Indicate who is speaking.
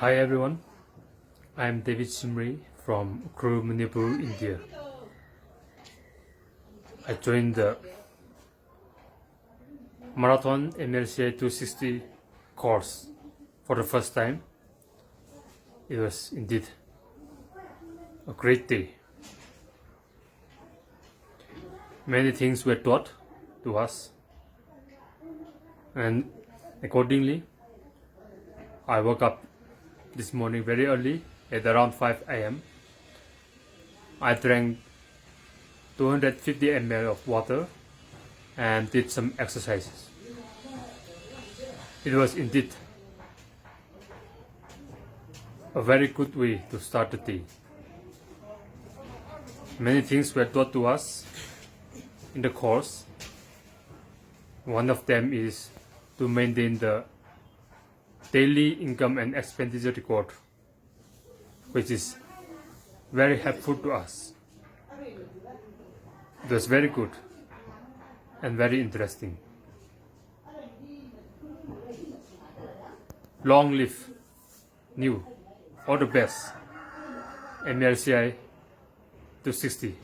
Speaker 1: Hi everyone, I am David Shimray from Manipur, India. I joined the Marathon MLCI 260 course for the first time. It was indeed a great day. Many things were taught to us, and accordingly, I woke up this morning very early at around 5 a.m. I drank 250 ml of water and did some exercises. It was indeed a very good way to start the day. Many things were taught to us in the course. One of them is to maintain the daily income and expenditure record, which is very helpful to us. It was very good and very interesting. Long live NEEW, all the best, MLCI 260.